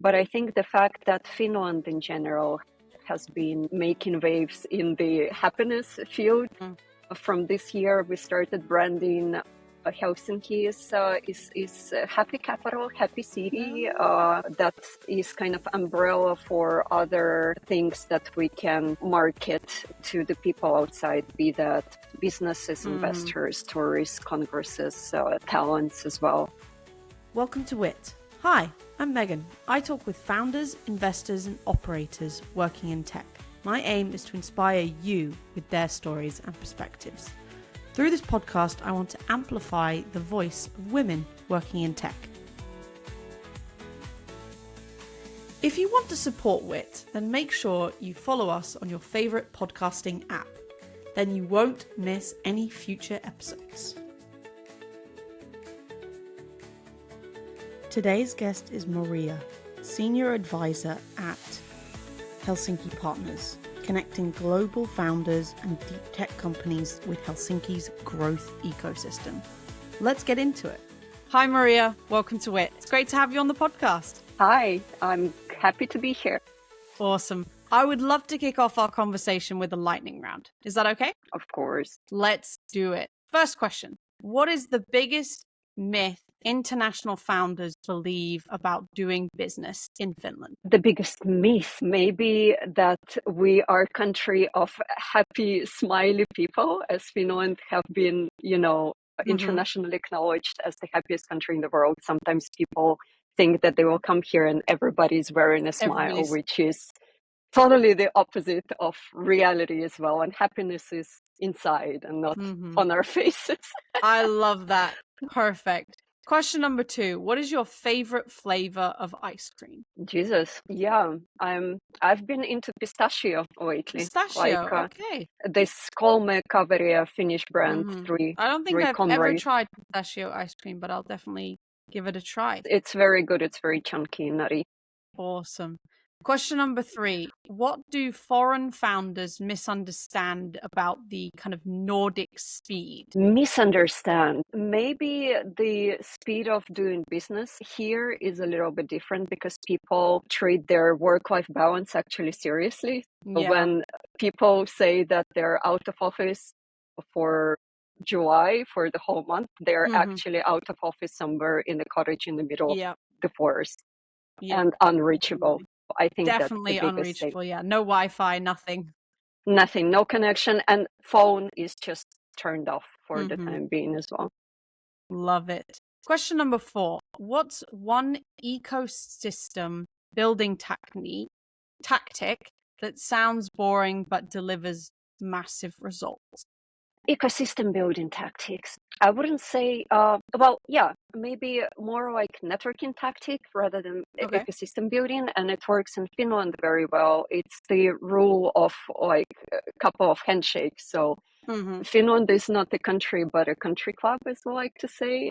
But I think the fact that Finland in general has been making waves in the happiness field. From this year, we started branding Helsinki is a happy capital, happy city. That is kind of umbrella for other things that we can market to the people outside, be that businesses, investors, tourists, congresses, talents as well. Welcome to WITT. Hi, I'm Megan. I talk with founders, investors, and operators working in tech. My aim is to inspire you with their stories and perspectives. Through this podcast, I want to amplify the voice of women working in tech. If you want to support WITT, then make sure you follow us on your favourite podcasting app. Then you won't miss any future episodes. Today's guest is Maria, Senior Advisor at Helsinki Partners, connecting global founders and deep tech companies with Helsinki's growth ecosystem. Let's get into it. Hi, Maria. Welcome to WITT. It's great to have you on the podcast. Hi, I'm happy to be here. Awesome. I would love to kick off our conversation with a lightning round. Is that okay? Of course. Let's do it. First question. What is the biggest myth international founders believe about doing business in Finland? The biggest myth maybe that we are a country of happy, smiley people, as Finland have been, internationally acknowledged as the happiest country in the world. Sometimes people think that they will come here and everybody's wearing a smile, which is totally the opposite of reality as well. And happiness is inside and not on our faces. I love that. Perfect. Question number 2. What is your favorite flavor of ice cream? Jesus. Yeah. I've been into pistachio lately. Pistachio, okay. This Kolme Kaveria Finnish brand. I don't think I've ever tried pistachio ice cream, but I'll definitely give it a try. It's very good. It's very chunky and nutty. Awesome. Question number 3. What do foreign founders misunderstand about the kind of Nordic speed? Misunderstand. Maybe the speed of doing business here is a little bit different because people treat their work-life balance actually seriously. Yeah. When people say that they're out of office for July for the whole month, they're actually out of office somewhere in a cottage in the middle of the forest and unreachable. I think definitely that's the unreachable. Yeah, no Wi-Fi, nothing, no connection, and phone is just turned off for the time being as well. Love it. Question number 4. What's one ecosystem building tactic that sounds boring but delivers massive results? Ecosystem building tactics. I wouldn't say, maybe more like networking tactic rather than ecosystem building. And it works in Finland very well. It's the rule of like a couple of handshakes. So Finland is not a country, but a country club, as we like to say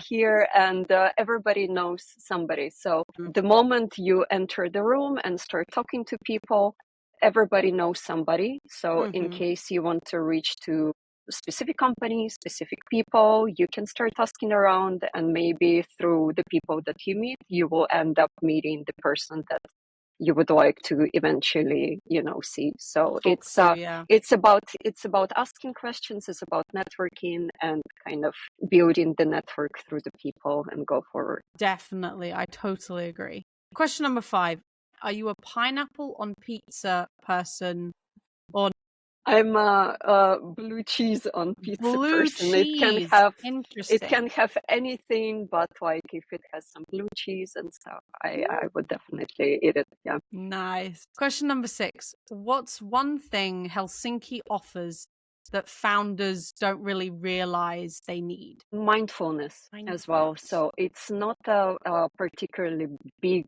here. And everybody knows somebody. So the moment you enter the room and start talking to people, everybody knows somebody. So in case you want to reach to specific companies, specific people, you can start asking around, and maybe through the people that you meet, you will end up meeting the person that you would like to eventually, see. So it's about asking questions, it's about networking and kind of building the network through the people and go forward. Definitely. I totally agree. Question number 5. Are you a pineapple on pizza person or I'm a blue cheese on pizza person. Cheese. It can have anything, but like if it has some blue cheese and stuff, I would definitely eat it. Yeah. Nice. Question number 6. What's one thing Helsinki offers that founders don't really realize they need? Mindfulness as well. So it's not a particularly big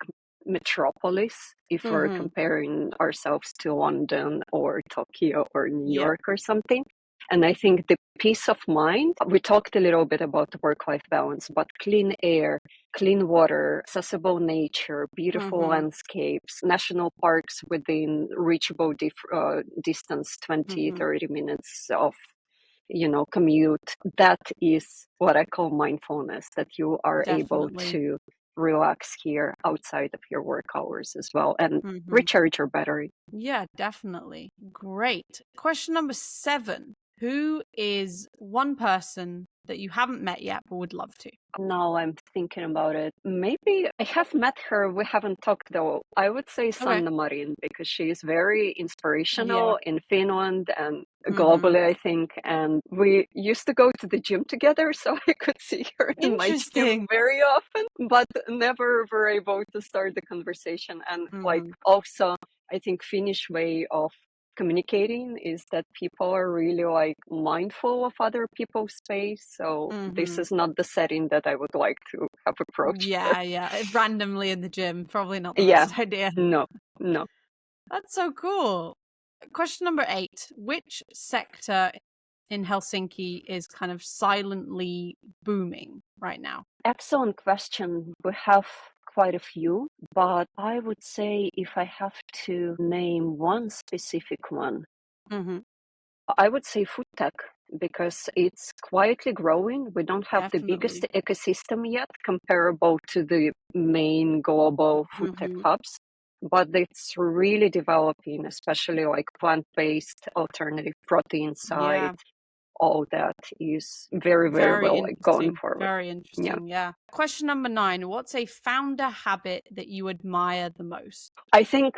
metropolis if we're comparing ourselves to London or Tokyo or New York or something. And I think the peace of mind, we talked a little bit about the work-life balance, but clean air, clean water, accessible nature, beautiful landscapes, national parks within reachable distance, 20, 30 minutes of commute. That is what I call mindfulness, that you are able to relax here outside of your work hours as well and Mm-hmm. recharge your battery. Yeah, definitely. Great. Question number 7. Who is one person that you haven't met yet but would love to? Now I'm thinking about it. Maybe I have met her. We haven't talked though. I would say Sanna Marin because she is very inspirational in Finland and globally, I think. And we used to go to the gym together, so I could see her in my gym very often, but never were able to start the conversation. And like also, I think Finnish way of communicating is that people are really like mindful of other people's space. So this is not the setting that I would like to have approached. Yeah. Randomly in the gym, probably not the best idea. No. That's so cool. Question number 8. Which sector in Helsinki is kind of silently booming right now? Excellent question. We have quite a few, but I would say if I have to name one specific one, I would say FoodTech because it's quietly growing. We don't have the biggest ecosystem yet comparable to the main global food tech hubs, but it's really developing, especially like plant-based alternative protein side. All that is very, very well like going forward. Very interesting, yeah. Question number 9. What's a founder habit that you admire the most? I think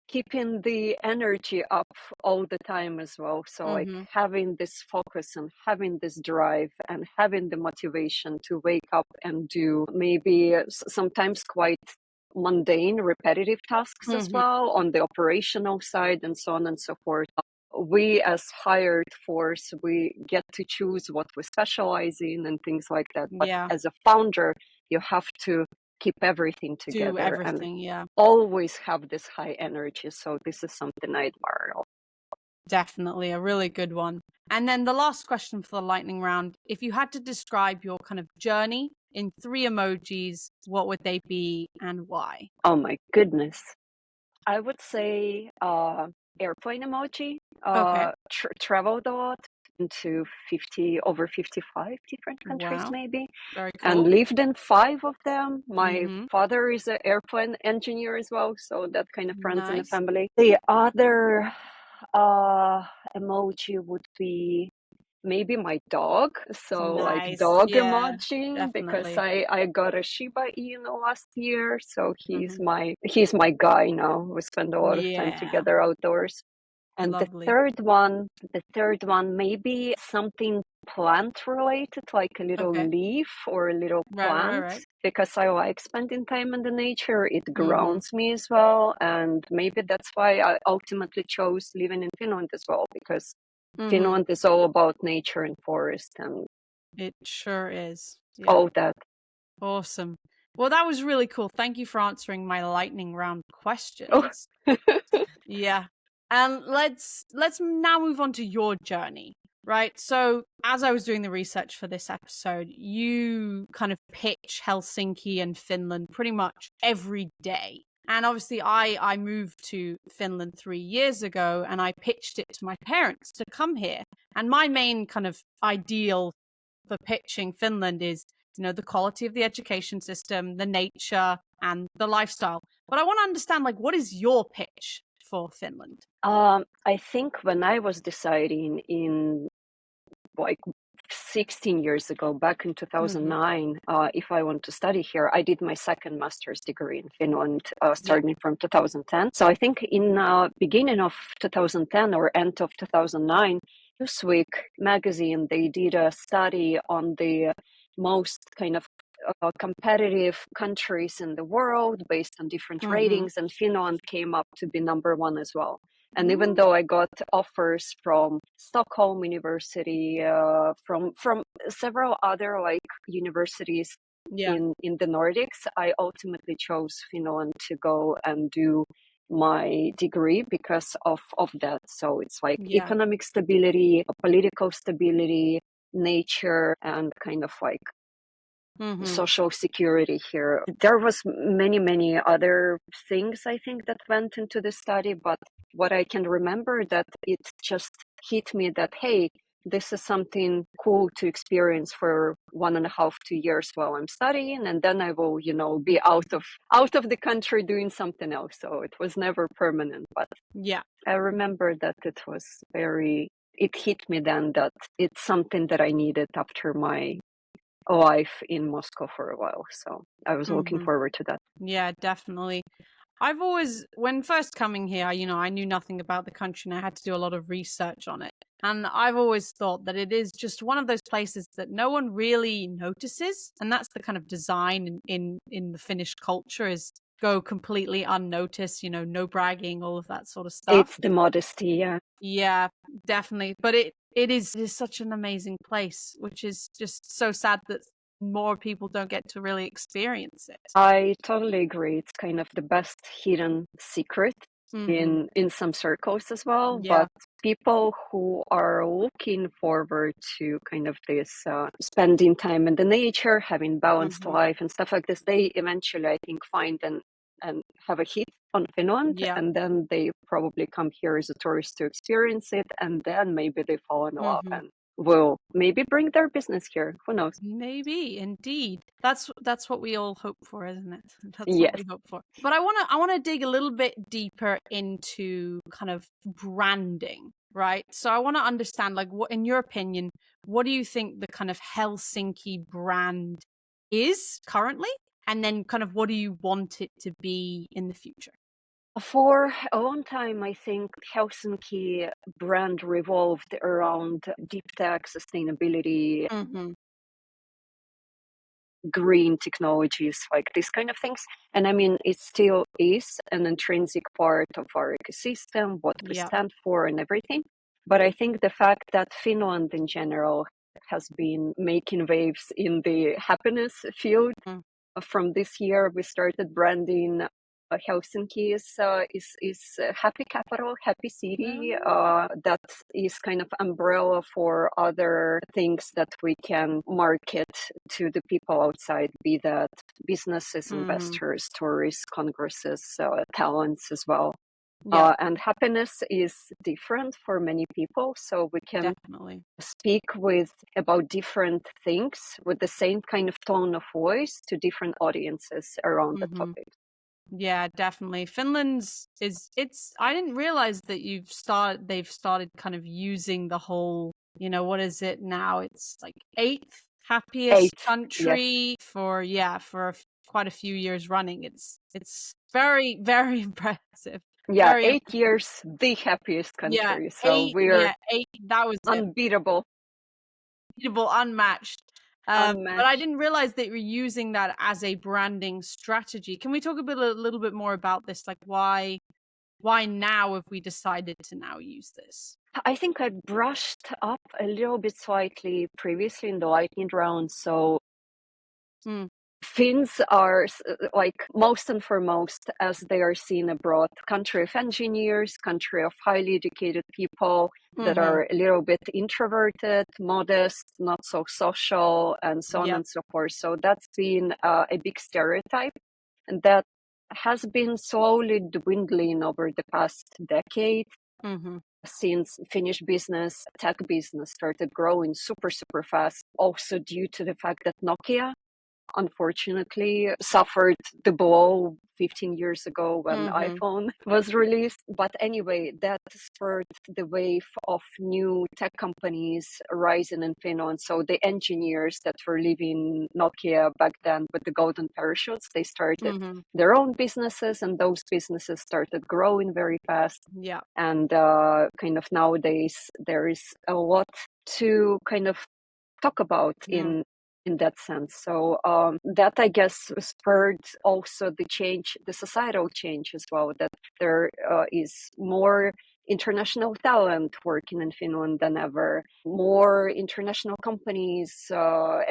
keeping the energy up all the time as well. So like having this focus and having this drive and having the motivation to wake up and do maybe sometimes quite mundane, repetitive tasks as well on the operational side and so on and so forth. We as hired force, we get to choose what we specialize in and things like that. But as a founder, you have to keep everything together and always have this high energy. So this is something I admire. Definitely a really good one. And then the last question for the lightning round, if you had to describe your kind of journey in 3 emojis, what would they be and why? Oh my goodness. I would say airplane emoji. Traveled a lot into over 55 different countries maybe. Very cool. And lived in 5 of them. My father is an airplane engineer as well, so that kind of runs in the family. The other emoji would be maybe my dog. So like dog emoji because I got a Shiba Inu last year. So he's my guy now. We spend a lot of time together outdoors. And the third one, maybe something plant related, like a little leaf or a little plant, because I like spending time in the nature. It grounds me as well. And maybe that's why I ultimately chose living in Finland as well, because Finland is all about nature and forest. And it sure is. All that. Awesome. Well, that was really cool. Thank you for answering my lightning round questions. And let's now move on to your journey, right? So as I was doing the research for this episode, you kind of pitch Helsinki and Finland pretty much every day. And obviously I moved to Finland 3 years ago and I pitched it to my parents to come here. And my main kind of ideal for pitching Finland is, the quality of the education system, the nature and the lifestyle. But I want to understand, like, what is your pitch for Finland? I think when I was deciding in like 16 years ago, back in 2009, if I want to study here, I did my second master's degree in Finland, starting from 2010. So I think in beginning of 2010 or end of 2009, Newsweek magazine, they did a study on the most kind of competitive countries in the world based on different ratings, and Finland came up to be number 1 as well. And even though I got offers from Stockholm University, from several other like universities in the Nordics, I ultimately chose Finland to go and do my degree because of that. So it's like economic stability, political stability, nature, and kind of like social security here. There was many other things I think that went into the study, but what I can remember that it just hit me that, hey, this is something cool to experience for 1.5, 2 years while I'm studying, and then I will, be out of the country doing something else. So it was never permanent, but yeah, I remember that it hit me then that it's something that I needed after my life in Moscow for a while. So I was looking forward to that. Yeah, definitely. I've always, when first coming here, I knew nothing about the country and I had to do a lot of research on it. And I've always thought that it is just one of those places that no one really notices. And that's the kind of design in the Finnish culture, is go completely unnoticed, no bragging, all of that sort of stuff. It's the modesty, yeah. Yeah, definitely. But it is such an amazing place, which is just so sad that more people don't get to really experience it. I totally agree. It's kind of the best hidden secret Mm-hmm. in some circles as well. Yeah. But people who are looking forward to kind of this spending time in the nature, having balanced Mm-hmm. life and stuff like this, they eventually, I think, find and have a hit on Finland, Yeah. and then they probably come here as a tourist to experience it, and then maybe they fall in love and will maybe bring their business here. Who knows? Maybe, indeed. That's what we all hope for, isn't it? That's what Yes. we hope for. But I wanna dig a little bit deeper into kind of branding, right? So I want to understand, like, what, in your opinion, what do you think the kind of Helsinki brand is currently? And then kind of what do you want it to be in the future? For a long time, I think Helsinki brand revolved around deep tech, sustainability, Mm-hmm. green technologies, like these kind of things. And I mean, it still is an intrinsic part of our ecosystem, what we Yeah. stand for and everything. But I think the fact that Finland in general has been making waves in the happiness field. Mm. From this year, we started branding Helsinki is a happy capital, happy city. That is kind of umbrella for other things that we can market to the people outside, be that businesses, Mm-hmm. investors, tourists, congresses, talents as well. Yeah, And happiness is different for many people, so we can definitely. speak about different things with the same kind of tone of voice to different audiences around the Mm-hmm. topic. Yeah, definitely. Finland's is it's I didn't realize that they've started kind of using the whole, what is it now? It's like eighth happiest 8, yes. country for quite a few years running. It's very, very impressive. Yeah, Very 8 years, the happiest yeah, country. So we're eight, that was it. unbeatable, Unbeatable, unmatched. But I unmatched. didn't realize that you're using that as a branding strategy. Can we talk a little bit more about this? Like, why now have we decided to now use this? I think I brushed up a little bit slightly previously in the lightning round. So Mm, Finns are like most and foremost, as they are seen abroad, country of engineers, country of highly educated people that mm-hmm. are a little bit introverted, modest, not so social, and so on Yep. and so forth. So that's been a big stereotype, and that has been slowly dwindling over the past decade Mm-hmm. since Finnish business, tech business started growing super, super fast, also due to the fact that Nokia unfortunately suffered the blow 15 years ago when Mm-hmm. iPhone was released. But anyway, that spurred the wave of new tech companies rising in Finland. So the engineers that were leaving Nokia back then with the golden parachutes, they started Mm-hmm. their own businesses, and those businesses started growing very fast. Yeah. And kind of nowadays, there is a lot to kind of talk about Yeah. in that sense. So that, I guess, spurred also the societal change as well, that there is more international talent working in Finland than ever, more international companies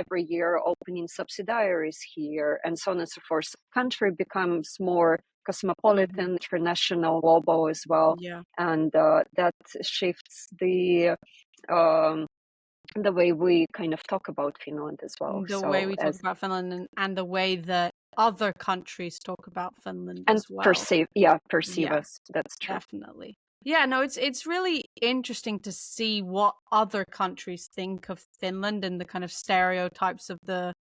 every year opening subsidiaries here, and so on and so forth. The country becomes more Mm-hmm. cosmopolitan, international, global as well, Yeah. and that shifts um, the way we kind of talk about Finland as well. The way So we talk as about Finland, and the way that other countries talk about Finland and as well. perceive Yeah, us. That's true. definitely. Yeah, no, it's really interesting to see what other countries think of Finland and the kind of stereotypes of the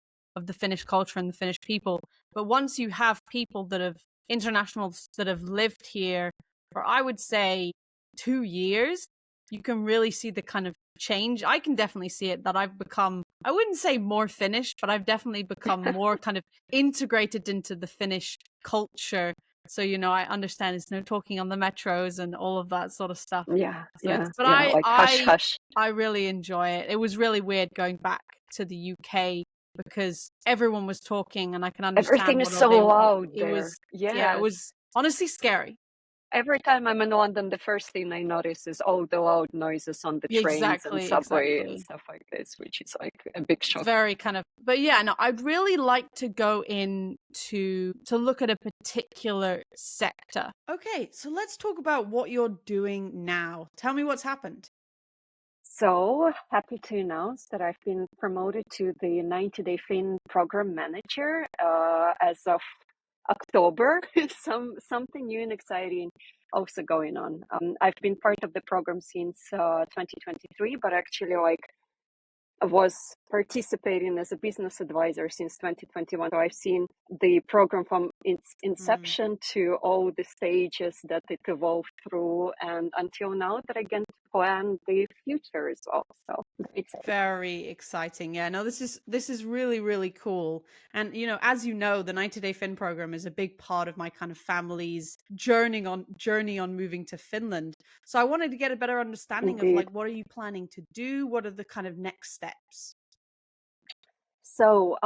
Finnish culture and the Finnish people. But once you have people that have internationals that have lived here for, I would say, 2 years, you can really see the kind of change. I can definitely see it that I've become, I wouldn't say more Finnish, but I've definitely become more kind of integrated into the Finnish culture. So, I understand it's no talking on the metros and all of that sort of stuff. Yeah, So yeah, but yeah, like hush hush. I really enjoy it. It was really weird going back to the UK because everyone was talking and I can Everything understand is what all so they, loud it there. was, yeah, it Yes. was honestly scary. Every time I'm in London, the first thing I notice is all the loud noises on the trains and Exactly, subway and exactly. stuff like this, which is like a big shock. Very kind of, but yeah, no, I'd really like to go in to look at a particular sector. Okay, so let's talk about what you're doing now. Tell me what's happened. So happy to announce that I've been promoted to the 90-day Fin program manager as of October. Something new and exciting also going on. I've been part of the program since 2023, but actually like I was participating as a business advisor since 2021. So I've seen the program from its inception to all the stages that it evolved through, and until now that I get to plan the future as well. So it's Very exciting. Yeah, no, this is really, really cool. And as you know, the 90-day Fin program is a big part of my kind of family's journey on moving to Finland. So I wanted to get a better understanding of indeed. like what are you planning to do? What are the kind of next steps? So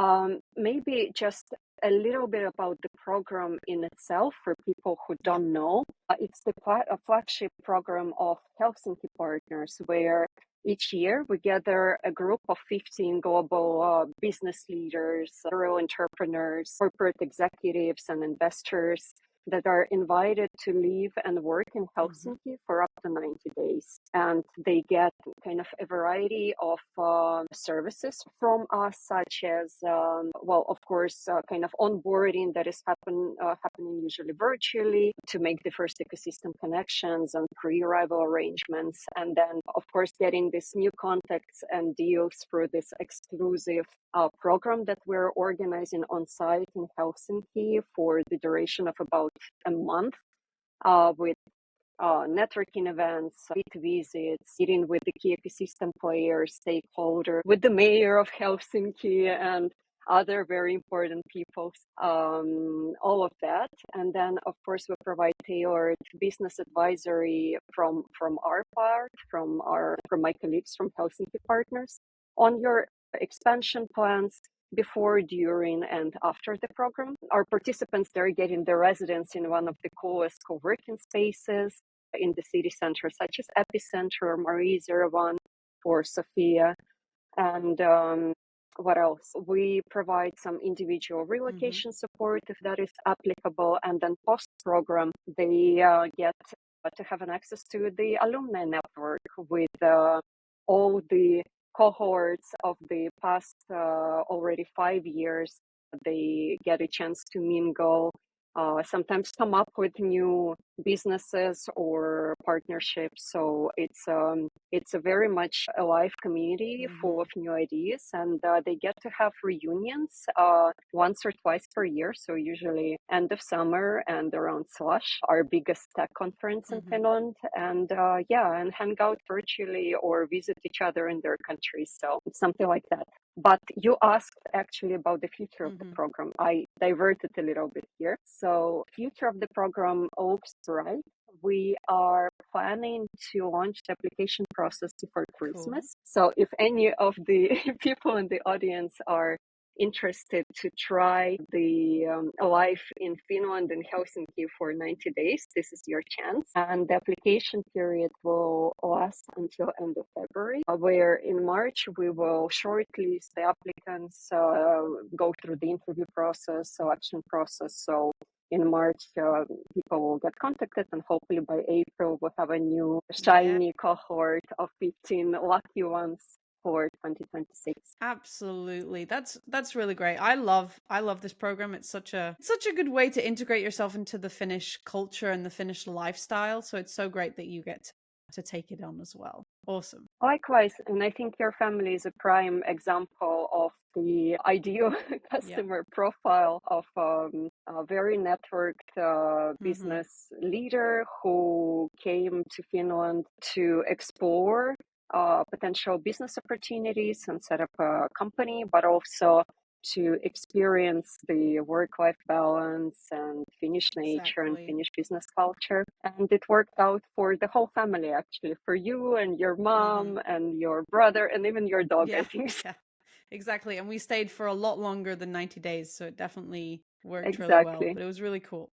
maybe just a little bit about the program in itself for people who Yeah. don't know. It's a flagship program of Helsinki partners where each year we gather a group of 15 global business leaders, serial entrepreneurs, corporate executives, and investors that are invited to live and work in Helsinki for up to 90 days. And they get kind of a variety of services from us, such as, of course, kind of onboarding that is happening usually virtually to make the first ecosystem connections and pre-arrival arrangements. And then, of course, getting these new contacts and deals through this exclusive program that we're organizing on site in Helsinki for the duration of about a month with networking events, WITT visits, meeting with the key ecosystem players, stakeholders, with the mayor of Helsinki and other very important people, all of that. And then, of course, we provide tailored business advisory from our part, from my colleagues from Helsinki partners on your expansion plans before, during, and after the program. Our participants, they're getting their residence in one of the coolest co-working spaces in the city center, such as Epicenter, Marie 01, or Sophia. And what else? We provide some individual relocation support if that is applicable. And then post-program, they get to have an access to the alumni network with all the cohorts of the past already 5 years. They get a chance to mingle, sometimes come up with new businesses or partnerships. So it's a very much alive community full of new ideas, and they get to have reunions once or twice per year. So usually end of summer and around Slush, our biggest tech conference in Finland, and and hang out virtually or visit each other in their countries. So something like that. But you asked actually about the future of the program. I diverted a little bit here. So future of the program looks bright. We are planning to launch the application process before Christmas. So if any of the people in the audience are interested to try the life in Finland and Helsinki for 90 days, this is your chance. And the application period will last until end of February, where in March we will shortlist the applicants, go through the interview process, selection process. So in March, people will get contacted, and hopefully by April, we'll have a new shiny cohort of 15 lucky ones for 2026. Absolutely. That's really great. I love this program. It's such a good way to integrate yourself into the Finnish culture and the Finnish lifestyle. So it's so great that you get to take it on as well. Awesome. Likewise, and I think your family is a prime example of the ideal customer profile of a very networked business leader who came to Finland to explore potential business opportunities and set up a company, but also to experience the work-life balance and Finnish nature and Finnish business culture. And it worked out for the whole family, actually, for you and your mom and your brother and even your dog, I think. Yeah, exactly. And we stayed for a lot longer than 90 days, so it definitely worked really well. Exactly. But it was really cool.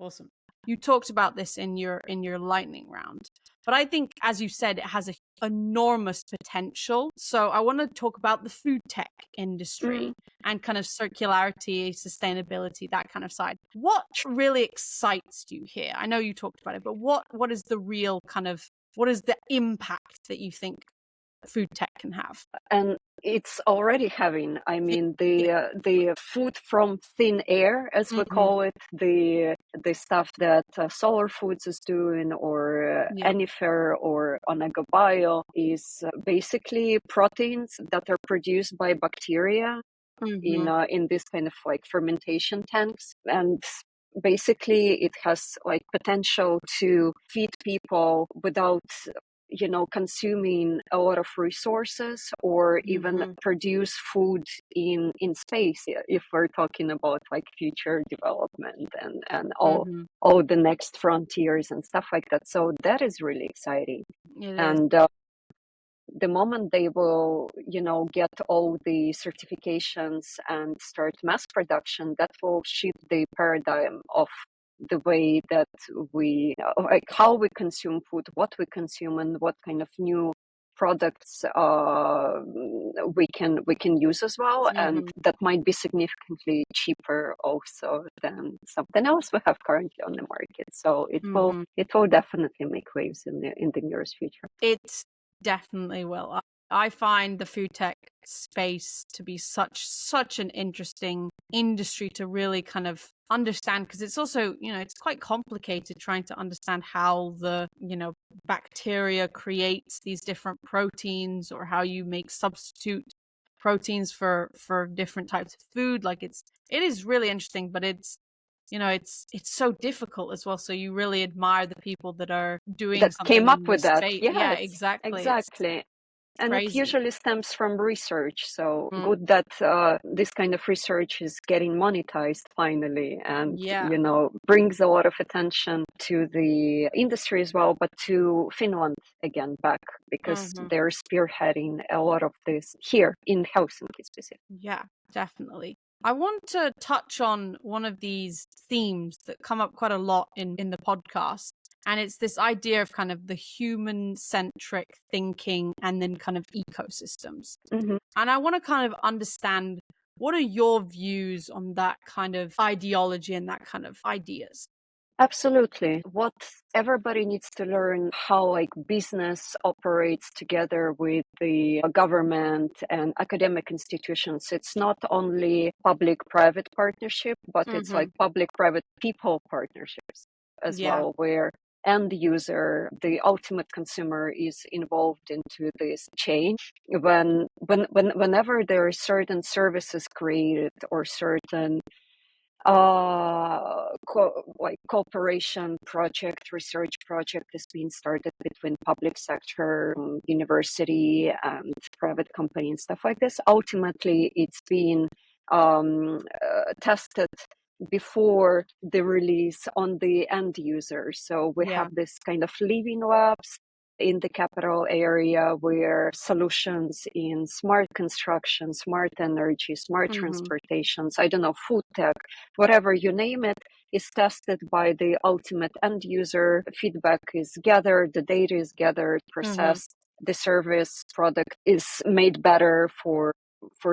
Awesome. You talked about this in your lightning round, but I think, as you said, it has an enormous potential. So I want to talk about the food tech industry and kind of circularity, sustainability, that kind of side. What really excites you here? I know you talked about it, but what is the real kind of, what is the impact that you think food tech can have? And it's already having, I mean, the food from thin air, as we call it, the stuff that Solar Foods is doing, or Anifer or Onega Bio, is basically proteins that are produced by bacteria in this kind of like fermentation tanks. And basically it has like potential to feed people without consuming a lot of resources, or even produce food in space, if we're talking about like future development and all the next frontiers and stuff like that. So that is really exciting. And the moment they will, get all the certifications and start mass production, that will shift the paradigm of the way that we, like how we consume food, what we consume, and what kind of new products we can use as well, and that might be significantly cheaper also than something else we have currently on the market. So it will definitely make waves in the nearest future. It definitely will. I find the food tech space to be such an interesting industry to really kind of understand, because it's also, it's quite complicated trying to understand how the, bacteria creates these different proteins, or how you make substitute proteins for different types of food. Like it is really interesting, but it's so difficult as well. So you really admire the people that are doing that something came up in with this that. space. Yes, Yeah, exactly. And crazy. It usually stems from research. So good that this kind of research is getting monetized finally, and brings a lot of attention to the industry as well, but to Finland again back, because they're spearheading a lot of this here in Helsinki specifically. Yeah, definitely. I want to touch on one of these themes that come up quite a lot in the podcast. And it's this idea of kind of the human-centric thinking and then kind of ecosystems. And I want to kind of understand, what are your views on that kind of ideology and that kind of ideas? Absolutely. What everybody needs to learn, how like business operates together with the government and academic institutions. It's not only public-private partnership, but it's like public-private people partnerships as well, where end user, the ultimate consumer, is involved into this chain. Whenever there are certain services created, or certain cooperation project, research project is being started between public sector, university, and private company and stuff like this, ultimately it's being tested before the release on the end user. So we have this kind of living labs in the capital area, where solutions in smart construction, smart energy, smart transportations, I don't know, food tech, whatever you name it, is tested by the ultimate end user. Feedback is gathered, the data is gathered, processed, the service product is made better for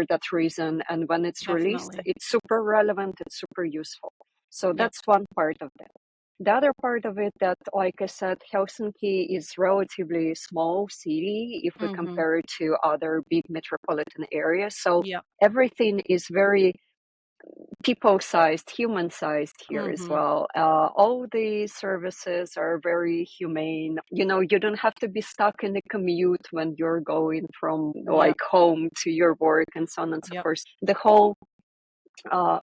that reason. And when it's released, it's super relevant, it's super useful. So that's one part of that. The other part of it that, like I said, Helsinki is relatively small city if we compare it to other big metropolitan areas. So everything is very people-sized, human-sized here as well. All the services are very humane. You know, you don't have to be stuck in a commute when you're going from like home to your work and so on and so forth. The whole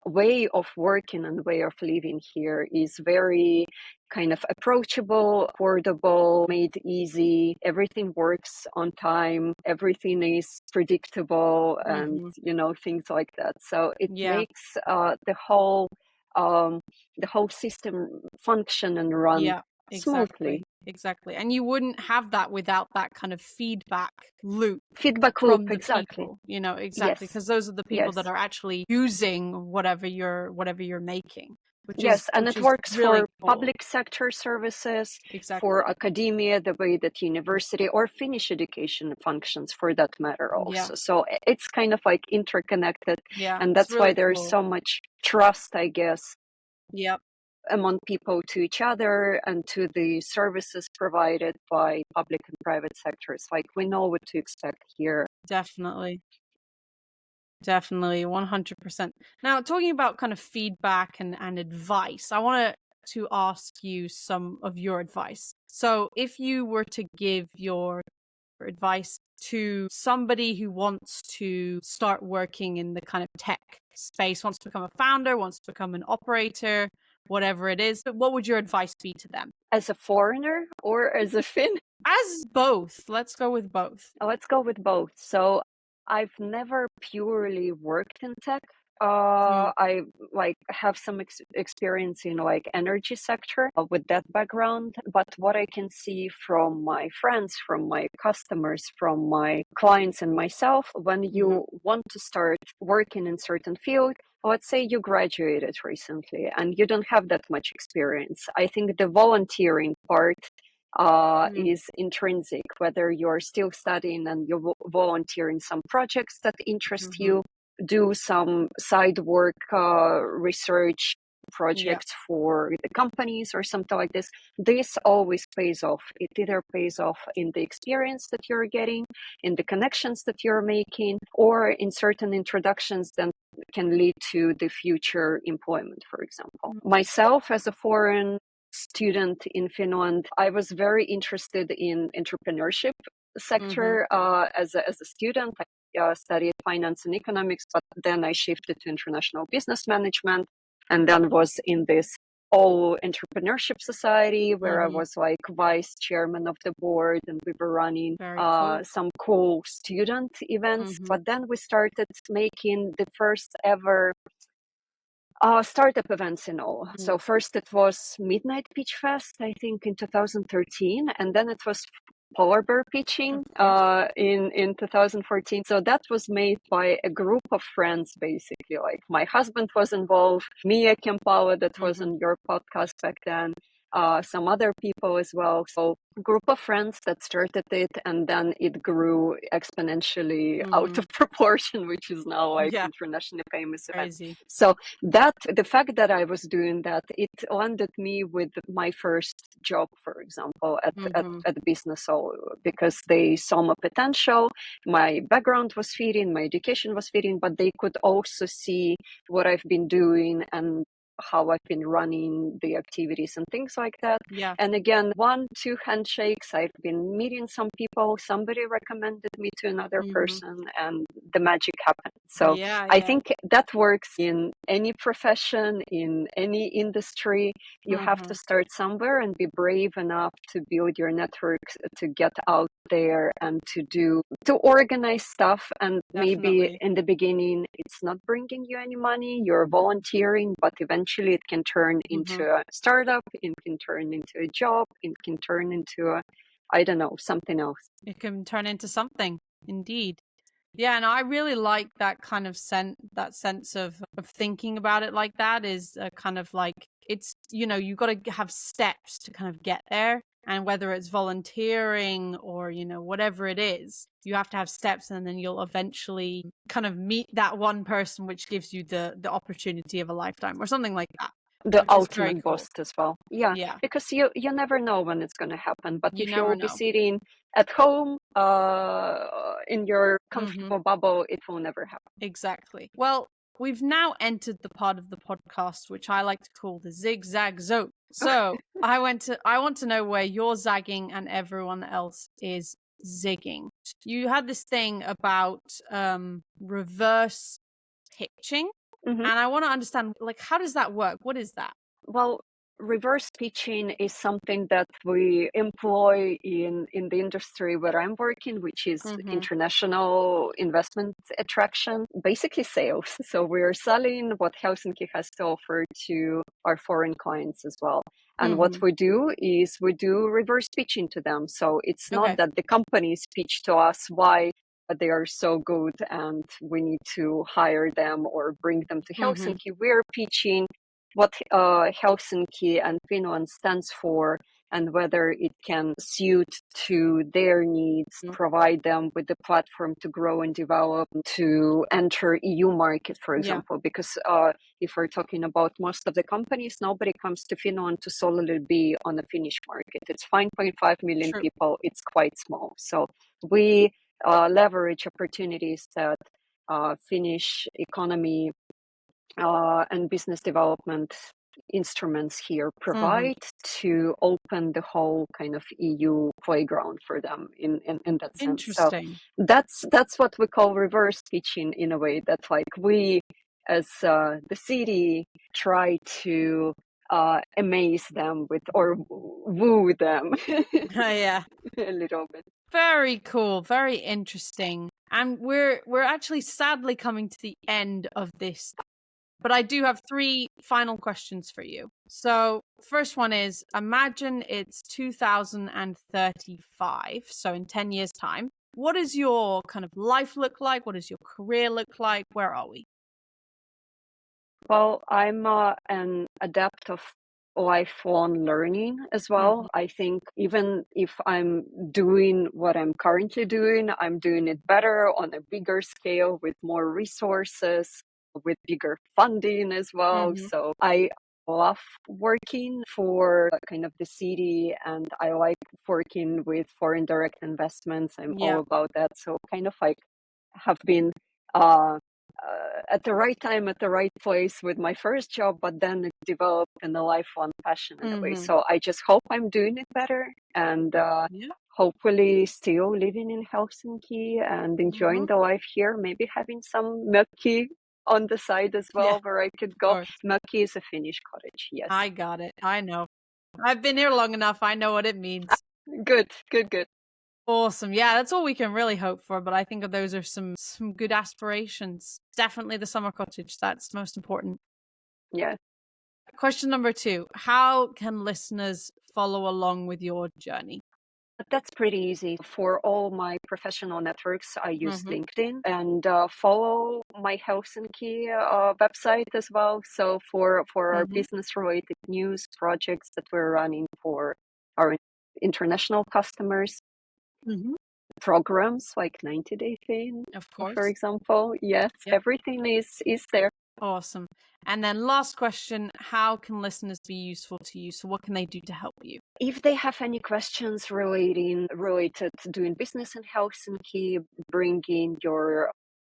way of working and way of living here is very kind of approachable, affordable, made easy. Everything works on time. Everything is predictable, and things like that. So it makes the whole system function and run smoothly. Exactly. And you wouldn't have that without that kind of feedback loop From the exactly people, exactly, because those are the people that are actually using whatever you're making, which is and it works really for cool. public sector services, for academia, the way that university or Finnish education functions for that matter also. So it's kind of like interconnected, and that's really why there's so much trust, I guess, among people to each other and to the services provided by public and private sectors. Like, we know what to expect here. Definitely, 100%. Now, talking about kind of feedback and advice, I want to ask you some of your advice. So if you were to give your advice to somebody who wants to start working in the kind of tech space, wants to become a founder, wants to become an operator, whatever it is, what would your advice be to them? As a foreigner or as a Finn? As both. Let's go with both. Let's go with both. So I've never purely worked in tech. I have some experience in energy sector with that background. But what I can see from my friends, from my customers, from my clients and myself, when you want to start working in certain field, let's say you graduated recently and you don't have that much experience. I think the volunteering part is intrinsic, whether you're still studying and you volunteer in some projects that interest you, do some side work, research projects for the companies or something like this. This always pays off. It either pays off in the experience that you're getting, in the connections that you're making, or in certain introductions that can lead to the future employment, for example. Myself, as a foreign student in Finland, I was very interested in entrepreneurship sector as a student. I studied finance and economics, but then I shifted to international business management, and then was in this all entrepreneurship society where I was like vice chairman of the board, and we were running some cool student events. But then we started making the first ever startup events and all. So first it was Midnight Pitch Fest, I think in 2013, and then it was Polar Bear pitching in 2014. So that was made by a group of friends, basically. Like, my husband was involved, Mia Kempala, that was on your podcast back then, some other people as well. So group of friends that started it, and then it grew exponentially out of proportion, which is now like internationally famous event. So that the fact that I was doing that, it landed me with my first job, for example, at business, because they saw my potential. My background was fitting, my education was fitting, but they could also see what I've been doing and how I've been running the activities and things like that. And again, 1-2 handshakes, I've been meeting some people, somebody recommended me to another person, and the magic happened. So I think that works in any profession, in any industry. You have to start somewhere and be brave enough to build your network, to get out there and to organize stuff. And maybe in the beginning it's not bringing you any money, you're volunteering, but eventually it can turn into a startup, it can turn into a job, it can turn into something else. It can turn into something, indeed. Yeah, and I really like that kind of sense of thinking about it like that, is kind of like, it's, you've got to have steps to kind of get there. And whether it's volunteering or, whatever it is, you have to have steps, and then you'll eventually kind of meet that one person which gives you the opportunity of a lifetime or something like that. the which is very ultimate cool. boost as well. Yeah, Yeah. because you never know when it's going to happen. But You if never you'll be know. sitting at home in your comfortable bubble, it will never happen. Exactly. Well, we've now entered the part of the podcast which I like to call the zigzag zone. So I want to know where you're zagging and everyone else is zigging. You had this thing about reverse pitching, Mm-hmm. and I want to understand, like, how does that work? What is that? Well, reverse pitching is something that we employ in the industry where I'm working, which is international investment attraction, basically sales. So we're selling what Helsinki has to offer to our foreign clients as well. And what we do is we do reverse pitching to them. So it's not that the companies pitch to us why they are so good and we need to hire them or bring them to Helsinki. We're pitching what Helsinki and Finland stands for and whether it can suit to their needs, provide them with the platform to grow and develop, to enter EU market, for example. Because if we're talking about most of the companies, nobody comes to Finland to solely be on the Finnish market. It's 5.5 million people. It's quite small. So we leverage opportunities that Finnish economy and business development instruments here provide to open the whole kind of EU playground for them in that sense. So that's what we call reverse pitching in a way. That's like we as the city try to amaze them with or woo them Yeah. a little bit. Very cool, very interesting. And we're actually sadly coming to the end of this. But I do have 3 final questions for you. So, first one is, imagine it's 2035, so in 10 years' time. What does your kind of life look like? What does your career look like? Where are we? Well, I'm an adept of lifelong learning as well. I think even if I'm doing what I'm currently doing, I'm doing it better on a bigger scale with more resources, with bigger funding as well. So I love working for kind of the city and I like working with foreign direct investments. I'm all about that. So kind of like have been at the right time, at the right place with my first job, but then it developed in a lifelong passion in a way. So I just hope I'm doing it better and hopefully still living in Helsinki and enjoying the life here, maybe having some mökki on the side as well where I could go. Mökki is a Finnish cottage, yes. I got it. I know. I've been here long enough. I know what it means. Good. Awesome. Yeah, that's all we can really hope for. But I think those are some good aspirations. Definitely the summer cottage. That's most important. Yeah. Question number 2. How can listeners follow along with your journey? That's pretty easy. For all my professional networks, I use LinkedIn and follow my Helsinki website as well. So for our business-related news projects that we're running for our international customers, programs like 90-day thing, Of course, for example. Yes, everything is there. Awesome. And then last question, how can listeners be useful to you? So what can they do to help you? If they have any questions related to doing business in Helsinki, bringing your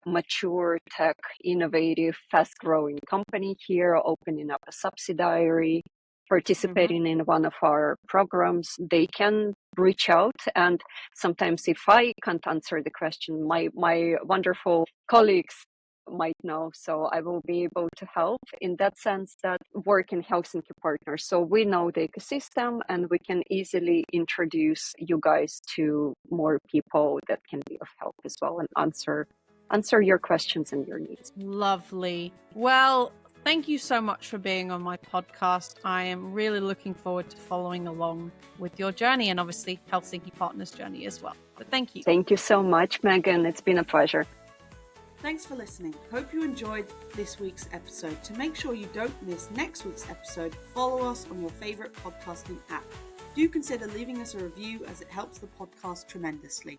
mature tech, innovative, fast-growing company here, opening up a subsidiary, participating in one of our programs, they can reach out. And sometimes if I can't answer the question, my wonderful colleagues might know. So I will be able to help in that sense that work in Helsinki partners. So we know the ecosystem and we can easily introduce you guys to more people that can be of help as well and answer your questions and your needs. Lovely. Well, thank you so much for being on my podcast. I am really looking forward to following along with your journey and obviously Helsinki Partners' journey as well. But thank you. Thank you so much, Megan. It's been a pleasure. Thanks for listening. Hope you enjoyed this week's episode. To make sure you don't miss next week's episode, follow us on your favorite podcasting app. Do consider leaving us a review as it helps the podcast tremendously.